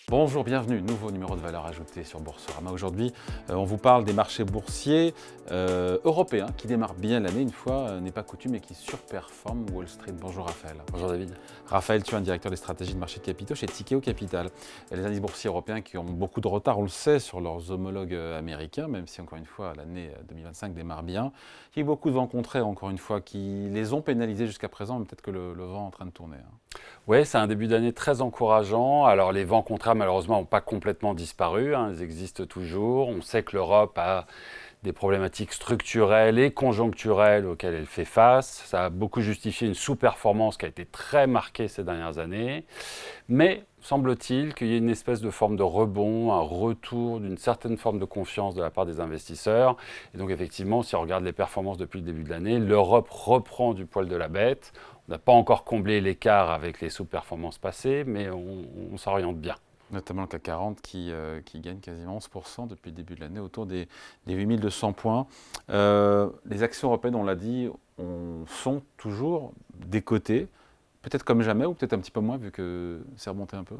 Bonjour, bienvenue, nouveau numéro de valeur ajoutée sur Boursorama. Aujourd'hui, on vous parle des marchés boursiers européens qui démarrent bien l'année, une fois n'est pas coutume, et qui surperforment Wall Street. Bonjour Raphaël. Bonjour David. Raphaël, tu es un directeur des stratégies de marché de capitaux chez Tikehau Capital. Les indices boursiers européens qui ont beaucoup de retard, on le sait, sur leurs homologues américains, même si encore une fois l'année 2025 démarre bien. Il y a eu beaucoup de vents contraires, encore une fois, qui les ont pénalisés jusqu'à présent, mais peut-être que le vent est en train de tourner. Oui, c'est un début d'année très encourageant. Alors les vents contraires, malheureusement, n'ont pas complètement disparu. Ils existent toujours. On sait que l'Europe a des problématiques structurelles et conjoncturelles auxquelles elle fait face. Ça a beaucoup justifié une sous-performance qui a été très marquée ces dernières années. Mais semble-t-il qu'il y ait une espèce de forme de rebond, un retour d'une certaine forme de confiance de la part des investisseurs. Et donc effectivement, si on regarde les performances depuis le début de l'année, l'Europe reprend du poil de la bête. On n'a pas encore comblé l'écart avec les sous-performances passées, mais on s'oriente bien. Notamment le CAC 40 qui gagne quasiment 11% depuis le début de l'année, autour des 8200 points. Les actions européennes, on l'a dit, sont toujours décotées, peut-être comme jamais ou peut-être un petit peu moins vu que c'est remonté un peu.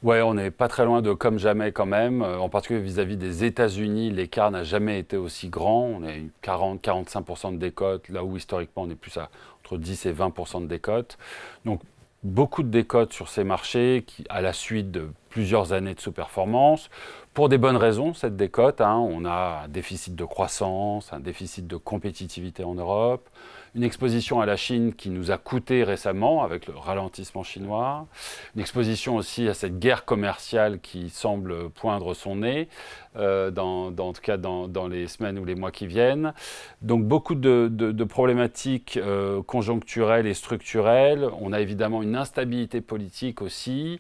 Oui, on n'est pas très loin de comme jamais quand même. En particulier vis-à-vis des États-Unis, l'écart n'a jamais été aussi grand. On a eu 40-45% de décote, là où historiquement on est plus à entre 10 et 20% de décote. Donc beaucoup de décotes sur ces marchés à la suite de plusieurs années de sous-performance. Pour des bonnes raisons, cette décote, on a un déficit de croissance, un déficit de compétitivité en Europe, une exposition à la Chine qui nous a coûté récemment avec le ralentissement chinois, une exposition aussi à cette guerre commerciale qui semble poindre son nez, en tout cas dans les semaines ou les mois qui viennent. Donc beaucoup de problématiques conjoncturelles et structurelles. On a évidemment une instabilité politique aussi,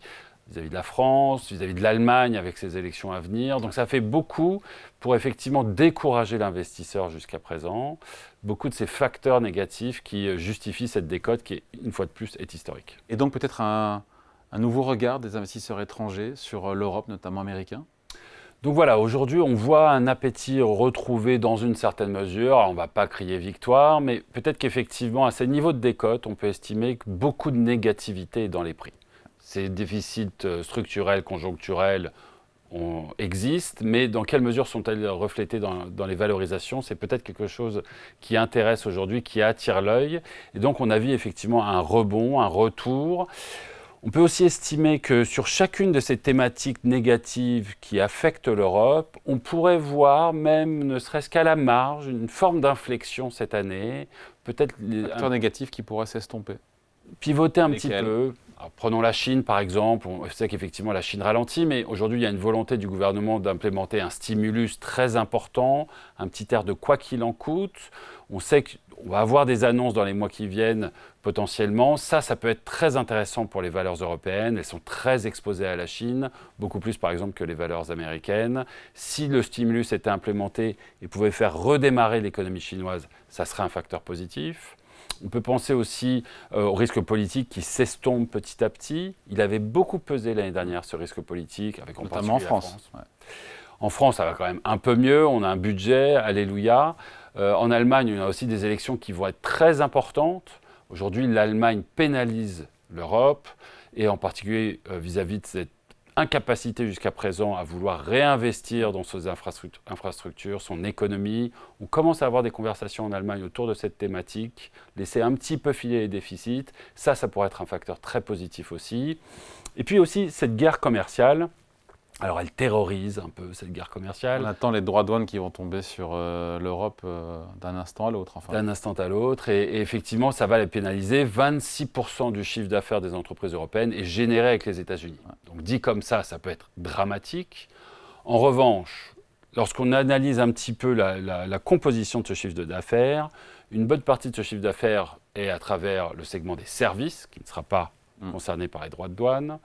vis-à-vis de la France, vis-à-vis de l'Allemagne avec ses élections à venir. Donc ça fait beaucoup pour effectivement décourager l'investisseur jusqu'à présent. Beaucoup de ces facteurs négatifs qui justifient cette décote qui, une fois de plus, est historique. Et donc peut-être un nouveau regard des investisseurs étrangers sur l'Europe, notamment américains ? Donc voilà, aujourd'hui, on voit un appétit retrouvé dans une certaine mesure. Alors, on ne va pas crier victoire, mais peut-être qu'effectivement, à ces niveaux de décote, on peut estimer que beaucoup de négativité est dans les prix. Ces déficits structurels, conjoncturels existent, mais dans quelle mesure sont-elles reflétées dans les valorisations ? C'est peut-être quelque chose qui intéresse aujourd'hui, qui attire l'œil. Et donc, on a vu effectivement un rebond, un retour. On peut aussi estimer que sur chacune de ces thématiques négatives qui affectent l'Europe, on pourrait voir, même ne serait-ce qu'à la marge, une forme d'inflexion cette année. Peut-être facteurs négatifs qui pourraient s'estomper. Pivoter un petit peu. Alors, prenons la Chine par exemple, on sait qu'effectivement la Chine ralentit, mais aujourd'hui il y a une volonté du gouvernement d'implémenter un stimulus très important, un petit air de quoi qu'il en coûte. On sait qu'on va avoir des annonces dans les mois qui viennent potentiellement. Ça peut être très intéressant pour les valeurs européennes. Elles sont très exposées à la Chine, beaucoup plus par exemple que les valeurs américaines. Si le stimulus était implémenté et pouvait faire redémarrer l'économie chinoise, ça serait un facteur positif. On peut penser aussi au risque politique qui s'estompe petit à petit. Il avait beaucoup pesé l'année dernière, ce risque politique, avec notamment en France. Ouais. En France, ça va quand même un peu mieux. On a un budget, alléluia. En Allemagne, on a aussi des élections qui vont être très importantes. Aujourd'hui, l'Allemagne pénalise l'Europe, et en particulier vis-à-vis de cette incapacité jusqu'à présent à vouloir réinvestir dans ses infrastructures, son économie. On commence à avoir des conversations en Allemagne autour de cette thématique, laisser un petit peu filer les déficits. Ça pourrait être un facteur très positif aussi. Et puis aussi cette guerre commerciale. Alors elle terrorise un peu cette guerre commerciale. On attend les droits de douane qui vont tomber sur l'Europe d'un instant à l'autre. D'un instant à l'autre, et effectivement ça va les pénaliser. 26% du chiffre d'affaires des entreprises européennes est généré avec les États-Unis. Donc dit comme ça peut être dramatique. En revanche, lorsqu'on analyse un petit peu la composition de ce chiffre d'affaires, une bonne partie de ce chiffre d'affaires est à travers le segment des services, qui ne sera pas concerné par les droits de douane.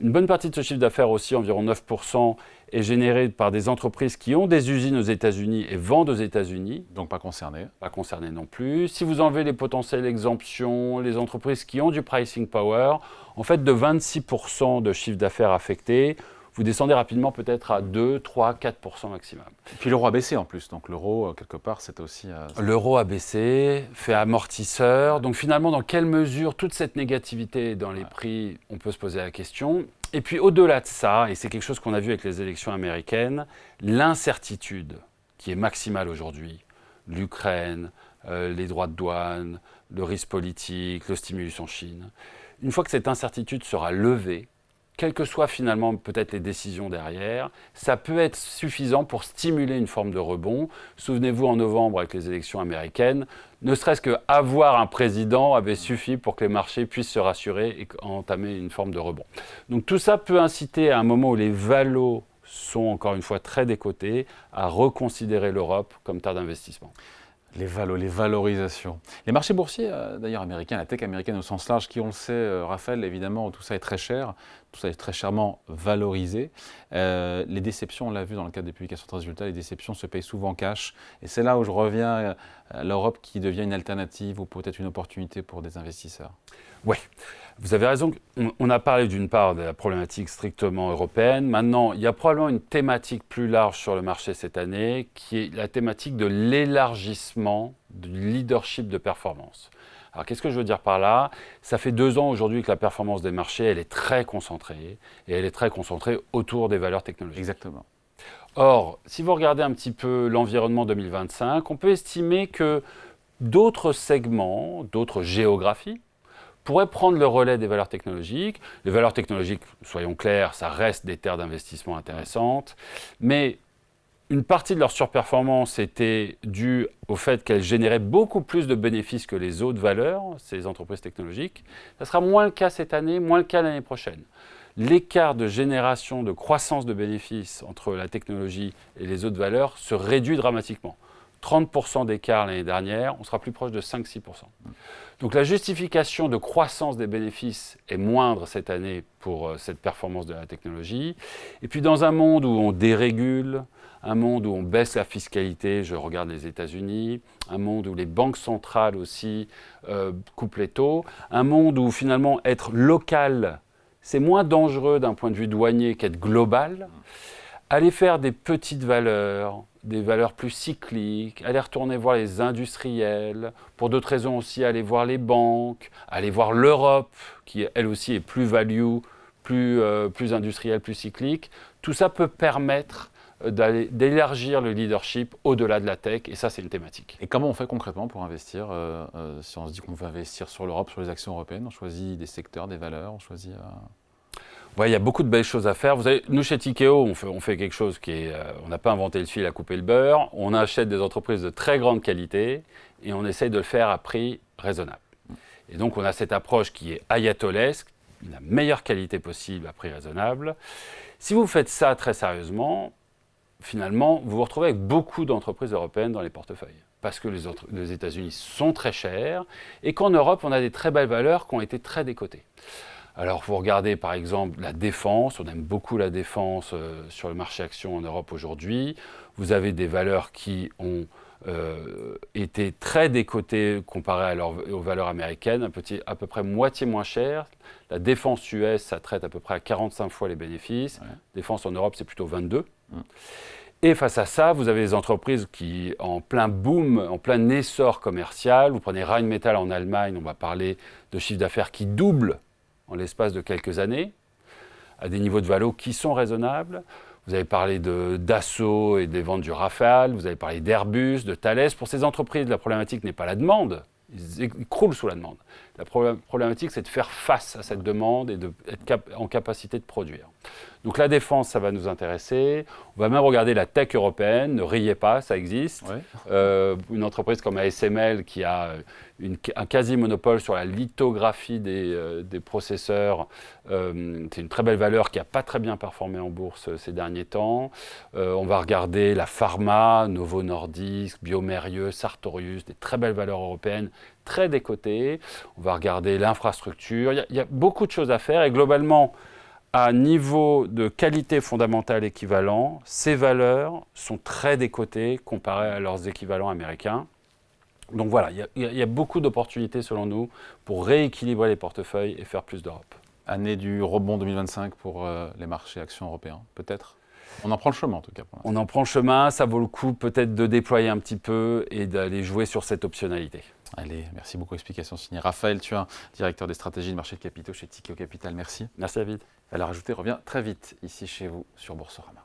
Une bonne partie de ce chiffre d'affaires aussi, environ 9%, est généré par des entreprises qui ont des usines aux États-Unis et vendent aux États-Unis. Donc pas concerné. Pas concernées non plus. Si vous enlevez les potentielles exemptions, les entreprises qui ont du pricing power, en fait, de 26% de chiffre d'affaires affecté, vous descendez rapidement peut-être à 2, 3, 4% maximum. Et puis l'euro a baissé en plus, donc l'euro, quelque part, c'est aussi... L'euro a baissé, fait amortisseur. Donc finalement, dans quelle mesure toute cette négativité dans les prix, on peut se poser la question. Et puis au-delà de ça, et c'est quelque chose qu'on a vu avec les élections américaines, l'incertitude qui est maximale aujourd'hui. L'Ukraine, les droits de douane, le risque politique, le stimulus en Chine. Une fois que cette incertitude sera levée, quelles que soient finalement peut-être les décisions derrière, ça peut être suffisant pour stimuler une forme de rebond. Souvenez-vous, en novembre, avec les élections américaines, ne serait-ce qu'avoir un président avait suffi pour que les marchés puissent se rassurer et entamer une forme de rebond. Donc tout ça peut inciter à un moment où les valos sont encore une fois très décotés, à reconsidérer l'Europe comme terre d'investissement. Les valorisations. Les marchés boursiers, d'ailleurs américains, la tech américaine au sens large, qui on le sait, Raphaël, évidemment, tout ça est très cher, tout ça est très chèrement valorisé. Les déceptions, on l'a vu dans le cadre des publications de résultats, les déceptions se payent souvent cash. Et c'est là où je reviens à l'Europe qui devient une alternative ou peut-être une opportunité pour des investisseurs. Oui, vous avez raison. On a parlé d'une part de la problématique strictement européenne. Maintenant, il y a probablement une thématique plus large sur le marché cette année, qui est la thématique de l'élargissement du leadership de performance. Alors, qu'est-ce que je veux dire par là? Ça fait 2 ans aujourd'hui que la performance des marchés, elle est très concentrée, et elle est très concentrée autour des valeurs technologiques. Exactement. Or, si vous regardez un petit peu l'environnement 2025, on peut estimer que d'autres segments, d'autres géographies, pourraient prendre le relais des valeurs technologiques. Les valeurs technologiques, soyons clairs, ça reste des terres d'investissement intéressantes, mais une partie de leur surperformance était due au fait qu'elles généraient beaucoup plus de bénéfices que les autres valeurs, ces entreprises technologiques. Ça sera moins le cas cette année, moins le cas l'année prochaine. L'écart de génération de croissance de bénéfices entre la technologie et les autres valeurs se réduit dramatiquement. 30% d'écart l'année dernière, on sera plus proche de 5-6%. Donc la justification de croissance des bénéfices est moindre cette année pour cette performance de la technologie. Et puis dans un monde où on dérégule, un monde où on baisse la fiscalité, je regarde les États-Unis, un monde où les banques centrales aussi coupent les taux, un monde où finalement être local, c'est moins dangereux d'un point de vue douanier qu'être global. Aller faire des petites valeurs, des valeurs plus cycliques, aller retourner voir les industriels, pour d'autres raisons aussi aller voir les banques, aller voir l'Europe, qui elle aussi est plus value, plus industrielle, plus cyclique. Tout ça peut permettre d'élargir le leadership au-delà de la tech, et ça c'est une thématique. Et comment on fait concrètement pour investir si on se dit qu'on veut investir sur l'Europe, sur les actions européennes, on choisit des secteurs, des valeurs, on choisit... Ouais, il y a beaucoup de belles choses à faire. Vous savez, nous, chez Tikehau, on fait quelque chose qui est... on n'a pas inventé le fil à couper le beurre. On achète des entreprises de très grande qualité et on essaye de le faire à prix raisonnable. Et donc, on a cette approche qui est ayatollesque, la meilleure qualité possible à prix raisonnable. Si vous faites ça très sérieusement, finalement, vous vous retrouvez avec beaucoup d'entreprises européennes dans les portefeuilles. Parce que les États-Unis sont très chers et qu'en Europe, on a des très belles valeurs qui ont été très décotées. Alors, vous regardez par exemple la défense, on aime beaucoup la défense sur le marché action en Europe aujourd'hui. Vous avez des valeurs qui ont été très décotées comparées aux valeurs américaines, à peu près moitié moins chères. La défense US, ça traite à peu près à 45 fois les bénéfices. Ouais. Défense en Europe, c'est plutôt 22. Et face à ça, vous avez des entreprises qui, en plein boom, en plein essor commercial, vous prenez Rheinmetall en Allemagne, on va parler de chiffre d'affaires qui double en l'espace de quelques années, à des niveaux de valo qui sont raisonnables. Vous avez parlé d'Assaut et des ventes du Rafale, vous avez parlé d'Airbus, de Thales. Pour ces entreprises, la problématique n'est pas la demande, ils croulent sous la demande. La problématique, c'est de faire face à cette demande et d'être en capacité de produire. Donc la défense, ça va nous intéresser. On va même regarder la tech européenne, ne riez pas, ça existe. Ouais. Une entreprise comme ASML qui a un quasi-monopole sur la lithographie des processeurs. C'est une très belle valeur qui n'a pas très bien performé en bourse ces derniers temps. On va regarder la pharma, Novo Nordisk, Biomérieux, Sartorius, des très belles valeurs européennes très décotées. On va regarder l'infrastructure. Il y a beaucoup de choses à faire et globalement, à niveau de qualité fondamentale équivalent, ces valeurs sont très décotées comparées à leurs équivalents américains. Donc voilà, il y a beaucoup d'opportunités selon nous pour rééquilibrer les portefeuilles et faire plus d'Europe. Année du rebond 2025 pour les marchés actions européens, peut-être? On en prend le chemin en tout cas. On en prend le chemin, ça vaut le coup peut-être de déployer un petit peu et d'aller jouer sur cette optionnalité. Allez, merci beaucoup. Explication signée Raphaël Thuin, directeur des stratégies de marché de capitaux chez Tikehau Capital. Merci. Merci David. Valeur ajoutée revient très vite ici chez vous sur Boursorama.